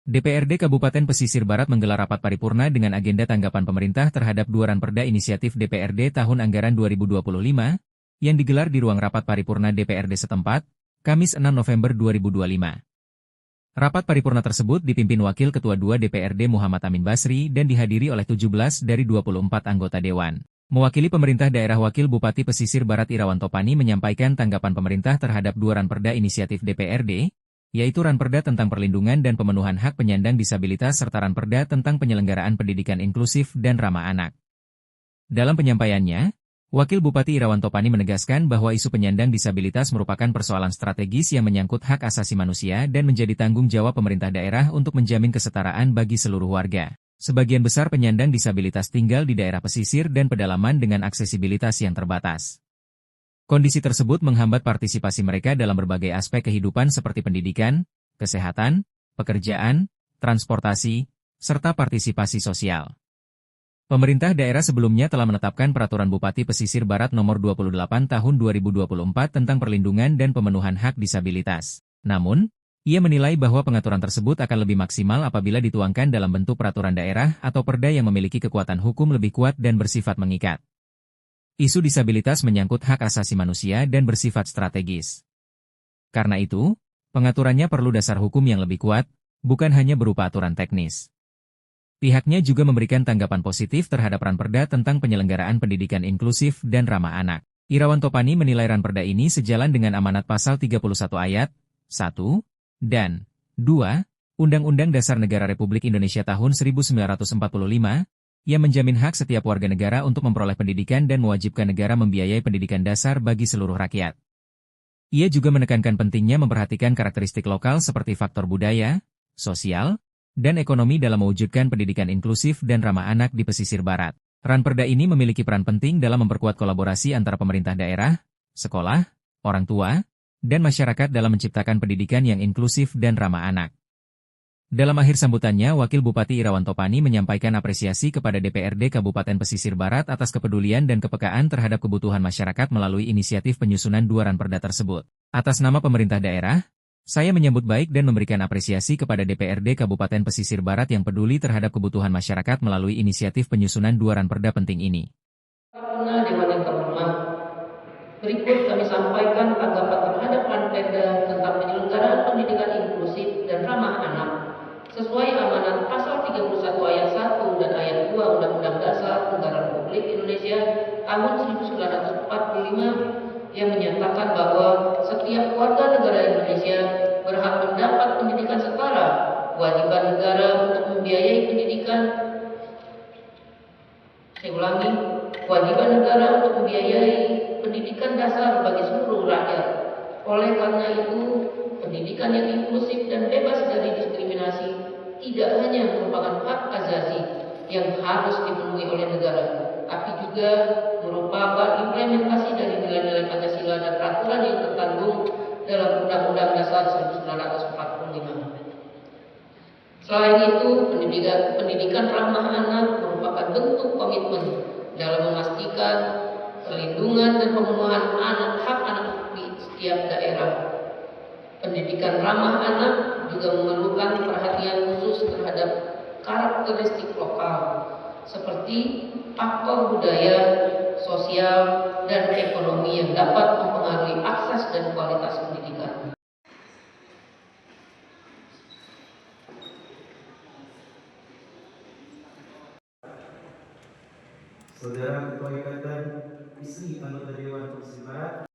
DPRD Kabupaten Pesisir Barat menggelar rapat paripurna dengan agenda tanggapan pemerintah terhadap 2 Ranperda Inisiatif DPRD tahun anggaran 2025, yang digelar di ruang rapat paripurna DPRD setempat, Kamis 6 November 2025. Rapat paripurna tersebut dipimpin Wakil Ketua 2 DPRD Muhammad Amin Basri dan dihadiri oleh 17 dari 24 anggota Dewan. Mewakili pemerintah daerah Wakil Bupati Pesisir Barat Irawan Topani menyampaikan tanggapan pemerintah terhadap 2 Ranperda Inisiatif DPRD, yaitu Ranperda tentang perlindungan dan pemenuhan hak penyandang disabilitas serta Ranperda tentang penyelenggaraan pendidikan inklusif dan ramah anak. Dalam penyampaiannya, Wakil Bupati Irawan Topani menegaskan bahwa isu penyandang disabilitas merupakan persoalan strategis yang menyangkut hak asasi manusia dan menjadi tanggung jawab pemerintah daerah untuk menjamin kesetaraan bagi seluruh warga. Sebagian besar penyandang disabilitas tinggal di daerah pesisir dan pedalaman dengan aksesibilitas yang terbatas. Kondisi tersebut menghambat partisipasi mereka dalam berbagai aspek kehidupan seperti pendidikan, kesehatan, pekerjaan, transportasi, serta partisipasi sosial. Pemerintah daerah sebelumnya telah menetapkan Peraturan Bupati Pesisir Barat Nomor 28 Tahun 2024 tentang perlindungan dan pemenuhan hak disabilitas. Namun, ia menilai bahwa pengaturan tersebut akan lebih maksimal apabila dituangkan dalam bentuk peraturan daerah atau perda yang memiliki kekuatan hukum lebih kuat dan bersifat mengikat. Isu disabilitas menyangkut hak asasi manusia dan bersifat strategis. Karena itu, pengaturannya perlu dasar hukum yang lebih kuat, bukan hanya berupa aturan teknis. Pihaknya juga memberikan tanggapan positif terhadap Ranperda tentang penyelenggaraan pendidikan inklusif dan ramah anak. Irawan Topani menilai Ranperda ini sejalan dengan amanat pasal 31 ayat 1 dan 2 Undang-Undang Dasar Negara Republik Indonesia tahun 1945, yang menjamin hak setiap warga negara untuk memperoleh pendidikan dan mewajibkan negara membiayai pendidikan dasar bagi seluruh rakyat. Ia juga menekankan pentingnya memperhatikan karakteristik lokal seperti faktor budaya, sosial, dan ekonomi dalam mewujudkan pendidikan inklusif dan ramah anak di pesisir barat. Ranperda ini memiliki peran penting dalam memperkuat kolaborasi antara pemerintah daerah, sekolah, orang tua, dan masyarakat dalam menciptakan pendidikan yang inklusif dan ramah anak. Dalam akhir sambutannya, Wakil Bupati Irawan Topani menyampaikan apresiasi kepada DPRD Kabupaten Pesisir Barat atas kepedulian dan kepekaan terhadap kebutuhan masyarakat melalui inisiatif penyusunan 2 Ranperda tersebut. Atas nama pemerintah daerah, saya menyambut baik dan memberikan apresiasi kepada DPRD Kabupaten Pesisir Barat yang peduli terhadap kebutuhan masyarakat melalui inisiatif penyusunan 2 Ranperda penting ini. Dewan yang terhormat, berikut kami sampaikan tanggapan terhadap Ranperda tentang penyelenggaraan pendidikan inklusif dan ramah anak sesuai amanat pasal 31 ayat 1 dan ayat 2 Undang-Undang Dasar Negara Republik Indonesia tahun 1945 yang menyatakan bahwa setiap warga negara Indonesia berhak mendapat pendidikan setara. Kewajiban negara untuk membiayai pendidikan, kewajiban negara untuk membiayai pendidikan dasar bagi seluruh rakyat. Oleh karena itu, pendidikan yang inklusif dan bebas dari diskriminasi tidak hanya merupakan hak asasi yang harus dipenuhi oleh negara, tapi juga merupakan implementasi dari nilai-nilai Pancasila dan peraturan yang terkandung dalam Undang-Undang Dasar 1945. Selain itu, pendidikan ramah anak merupakan bentuk komitmen dalam memastikan perlindungan dan pemenuhan hak anak di setiap daerah. Pendidikan ramah anak juga memerlukan perhatian khusus terhadap karakteristik lokal, seperti faktor budaya, sosial, dan ekonomi yang dapat mempengaruhi akses dan kualitas pendidikan. Saudara Ketua Ikatan Istri Anggota Dewan Pesisir Barat